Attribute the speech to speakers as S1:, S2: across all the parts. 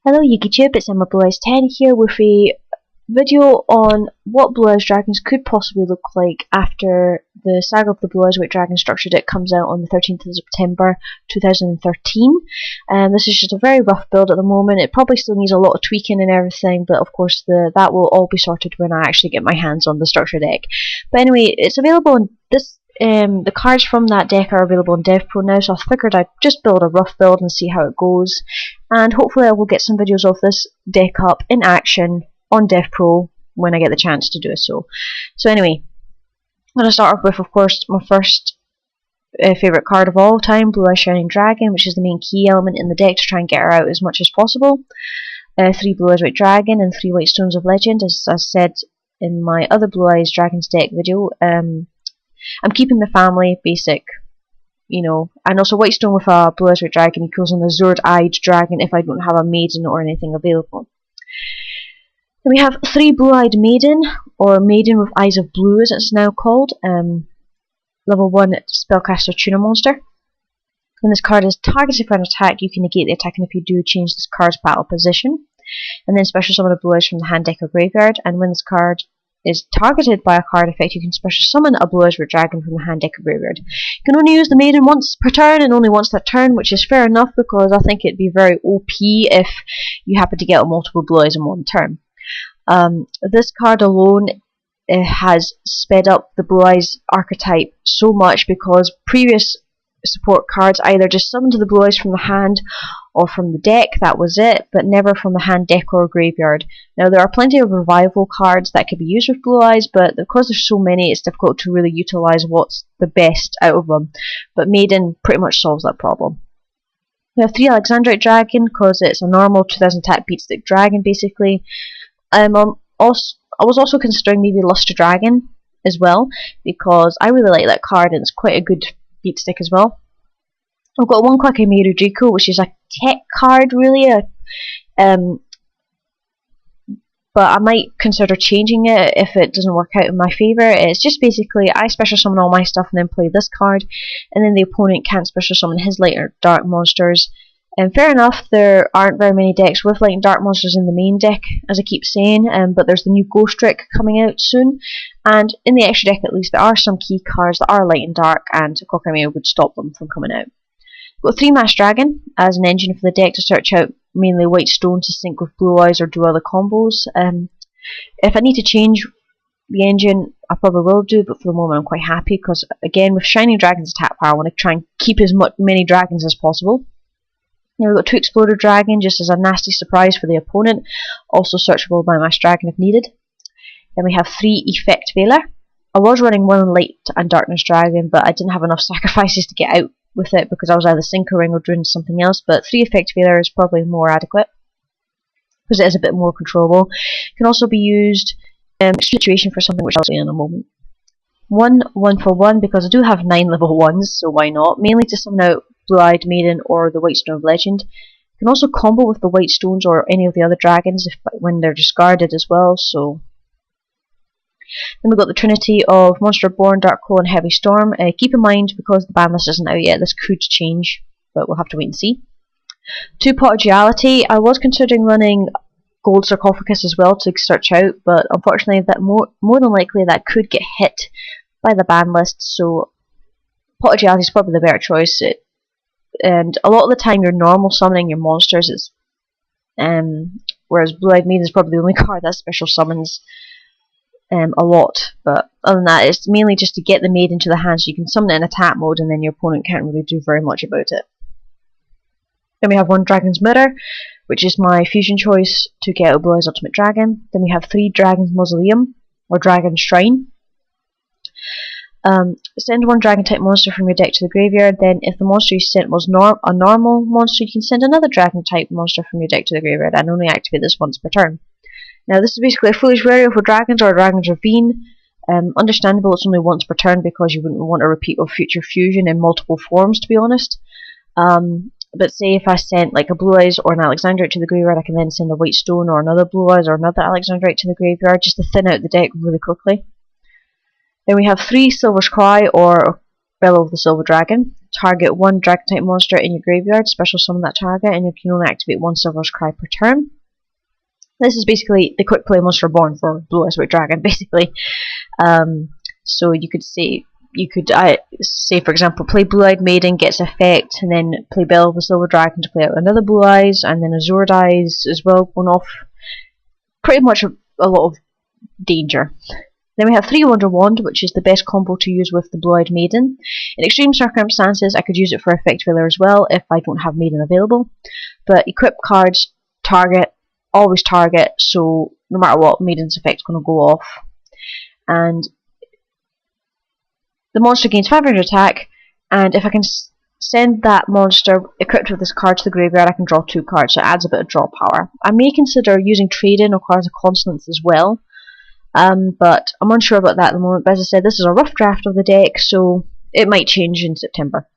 S1: Hello YouTube, it's Emma Blue Eyes 10 here with a video on what Blue Eyes Dragons could possibly look like after the Saga of the Blue Eyes White Dragon structure deck comes out on the 13th of September 2013. This is just a very rough build at the moment. It probably still needs a lot of tweaking and everything, but of course that will all be sorted when I actually get my hands on the structure deck. But anyway, it's available in this. The cards from that deck are available in DevPro now, so I figured I'd just build a rough build and see how it goes, and hopefully I will get some videos of this deck up in action on DevPro when I get the chance to do so. So anyway, I'm going to start off with, of course, my first favourite card of all time, Blue Eyes Shining Dragon, which is the main key element in the deck to try and get her out as much as possible. 3 Blue Eyes White Dragon and 3 White Stones of Legend, as I said in my other Blue Eyes Dragons deck video. I'm keeping the family basic, and also White Stone with a Blue Eyes White Dragon equals an Azure-eyed dragon if I don't have a maiden or anything available. Then we have 3 Blue-eyed Maiden, or Maiden with Eyes of Blue as it's now called, level 1 Spellcaster Tuner monster. When this card is targeted for an attack, you can negate the attack, and if you do, change this card's battle position. And then special summon a Blue Eyes from the hand, deck, or graveyard, and when this card is targeted by a card effect, you can special summon a Blue Eyes White Dragon from the hand, deck, or graveyard. You can only use the Maiden once per turn, and only once that turn, which is fair enough because I think it'd be very OP if you happen to get multiple Blue Eyes in one turn. This card alone has sped up the Blue Eyes archetype so much because previous support cards either just summoned the Blue Eyes from the hand or from the deck, that was it, but never from the hand, deck, or graveyard. Now there are plenty of revival cards that could be used with Blue Eyes, but because there's so many, it's difficult to really utilise what's the best out of them. But Maiden pretty much solves that problem. We have 3 Alexandrite Dragon because it's a normal 2000 attack beat stick dragon basically. I was also considering maybe Luster Dragon as well because I really like that card and it's quite a good beat stick as well. I've got one Click Meru Draco, which is a tech card really, but I might consider changing it if it doesn't work out in my favour. It's just basically I special summon all my stuff and then play this card, and then the opponent can't special summon his light or dark monsters. And fair enough, there aren't very many decks with light and dark monsters in the main deck, as I keep saying, but there's the new Ghost Trick coming out soon, and in the extra deck at least there are some key cards that are light and dark, and Kokameo would stop them from coming out. We've got 3 Masked Dragon as an engine for the deck to search out mainly White Stone to sync with Blue Eyes or do other combos. If I need to change the engine, I probably will do, but for the moment I'm quite happy because, again, with Shining Dragon's attack power, I want to try and keep as many dragons as possible. Now we've got 2 Exploder Dragon just as a nasty surprise for the opponent, also searchable by Masked Dragon if needed. Then we have 3 Effect Veiler. I was running 1 Light and Darkness Dragon, but I didn't have enough sacrifices to get out with it because I was either Syncering or doing something else, but 3 Effect Veiler is probably more adequate because it is a bit more controllable. It can also be used in situation for something which I'll say in a moment. 1 for 1 because I do have 9 level 1s, so why not? Mainly to summon out Blue-eyed Maiden or the White Stone of Legend. You can also combo with the White Stones or any of the other dragons when they're discarded as well. So then we've got the Trinity of Monster Born, Dark Hole, and Heavy Storm. Keep in mind, because the ban list isn't out yet, this could change, but we'll have to wait and see. 2 Pot of Duality. I was considering running Gold Sarcophagus as well to search out, but unfortunately that more than likely that could get hit by the ban list, so Pot of Duality is probably the better choice. And a lot of the time you're normal summoning your monsters, whereas Blue-eyed Maiden is probably the only card that special summons a lot, but other than that it's mainly just to get the Maiden to the hand so you can summon it in attack mode and then your opponent can't really do very much about it. Then we have 1 Dragon's Mirror, which is my fusion choice to get out Blue Eyes Ultimate Dragon. Then we have 3 Dragon's Mausoleum, or Dragon Shrine. Send 1 dragon type monster from your deck to the graveyard, then if the monster you sent was a normal monster, you can send another dragon type monster from your deck to the graveyard and only activate this once per turn. Now this is basically a foolish burial for dragons or a dragon's ravine. Understandable it's only once per turn because you wouldn't want a repeat of future fusion in multiple forms, to be honest. But say if I sent like a Blue Eyes or an Alexandrite to the graveyard, I can then send a White Stone or another Blue Eyes or another Alexandrite to the graveyard just to thin out the deck really quickly. Then we have 3 Silver Scry or Bellow of the Silver Dragon. Target one dragon type monster in your graveyard, special summon that target, and you can only activate one Silver's Cry per turn. This is basically the quick play monster born for Blue Eyes White Dragon, basically. So you could say, for example, play Blue Eyed Maiden, gets effect, and then play Bellow of the Silver Dragon to play out another Blue Eyes, and then Azure Eyes as well going off. Pretty much a lot of danger. Then we have 3 Wonder Wand, which is the best combo to use with the Blue Eyed Maiden. In extreme circumstances, I could use it for effect failure as well if I don't have Maiden available. But equip cards, target, always target, so no matter what, Maiden's effect is going to go off. And the monster gains 500 attack, and if I can send that monster equipped with this card to the graveyard, I can draw 2 cards, so it adds a bit of draw power. I may consider using trade-in or Cards of Constance as well. But I'm unsure about that at the moment. But as I said, this is a rough draft of the deck, so it might change in September.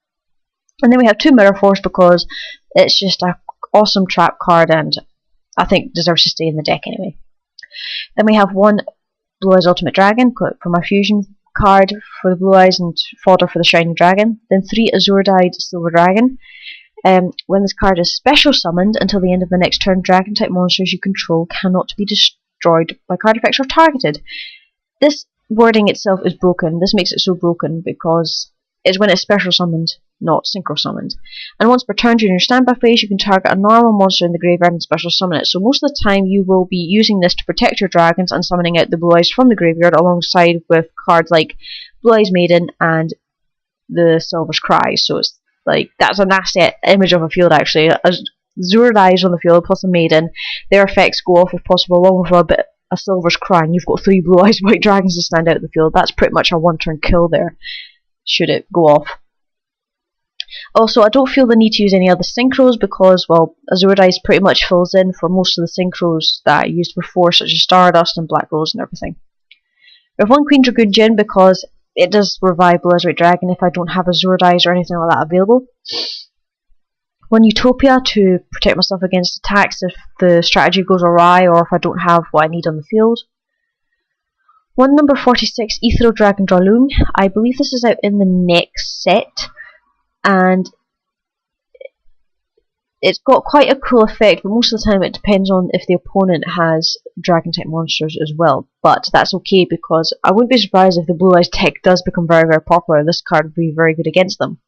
S1: And then we have 2 Mirror Force because it's just an awesome trap card and I think deserves to stay in the deck anyway. Then we have 1 Blue Eyes Ultimate Dragon for my fusion card for the Blue Eyes and fodder for the Shining Dragon. Then 3 Azure Dyed Silver Dragon. When this card is special summoned until the end of the next turn, dragon type monsters you control cannot be destroyed by card effects or targeted. This wording itself is broken. This makes it so broken because it's when it's special summoned, not synchro summoned. And once per turn during your standby phase, you can target a normal monster in the graveyard and special summon it. So most of the time you will be using this to protect your dragons and summoning out the Blue Eyes from the graveyard alongside with cards like Blue Eyes Maiden and the Silver's Cry. So it's like, that's an asset image of a field actually. Azure Eyes on the field plus a Maiden, their effects go off if possible along with a Silver's Cry, and you've got 3 Blue Eyes White Dragons to stand out in the field. That's pretty much a 1-turn kill there, should it go off. Also, I don't feel the need to use any other synchros because, well, Azure Eyes pretty much fills in for most of the synchros that I used before, such as Stardust and Black Rose and everything. We have 1 Queen Dragoon Djinn because it does revive Blue Eyes White Dragon if I don't have Azure Eyes or anything like that available. 1 Utopia to protect myself against attacks if the strategy goes awry or if I don't have what I need on the field. 1 number 46 Ethereal Dragon Draloon. I believe this is out in the next set, and it's got quite a cool effect, but most of the time it depends on if the opponent has dragon type monsters as well. But that's okay because I wouldn't be surprised if the Blue Eyes deck does become very, very popular. This card would be very good against them.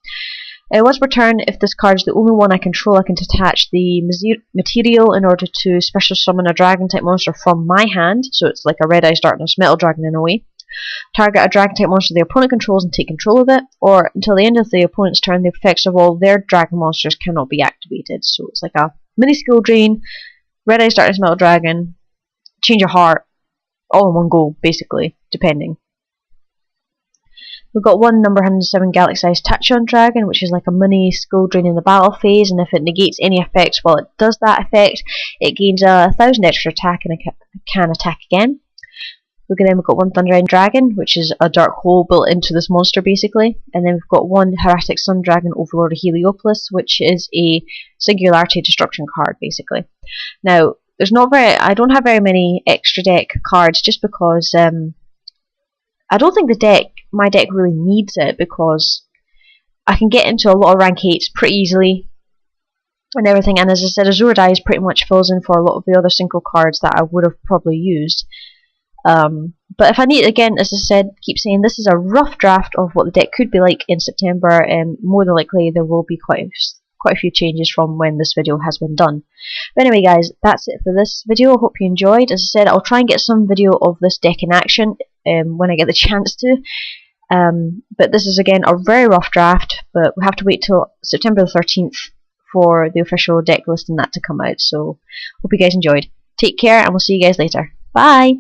S1: Once per turn, if this card is the only one I control, I can detach the material in order to special summon a dragon type monster from my hand, so it's like a Red Eyes Darkness Metal Dragon in a way. Target a dragon type monster the opponent controls and take control of it, or until the end of the opponent's turn, the effects of all their dragon monsters cannot be activated. So it's like a mini skill drain, Red Eyes Darkness Metal Dragon, Change of Heart, all in one go, basically, depending. We've got 1 number 107 Galaxy-sized Tachyon Dragon, which is like a mini skill drain in the battle phase, and if it negates any effects while it does that effect, it gains 1,000 extra attack and it can attack again. Look at them, we've got 1 Thunder End Dragon, which is a dark hole built into this monster basically, and then we've got 1 Hieratic Sun Dragon Overlord of Heliopolis, which is a Singularity Destruction card basically. Now, I don't have very many extra deck cards just because I don't think my deck really needs it because I can get into a lot of rank 8s pretty easily and everything, and as I said, Azure Eyes pretty much fills in for a lot of the other synchro cards that I would have probably used. But if I need it again, as I said, keep saying this is a rough draft of what the deck could be like in September, and more than likely there will be quite a few changes from when this video has been done. But anyway guys, that's it for this video. I hope you enjoyed. As I said, I'll try and get some video of this deck in action when I get the chance to. But this is again a very rough draft, but we have to wait till September the 13th for the official deck list and that to come out. So hope you guys enjoyed. Take care and we'll see you guys later. Bye!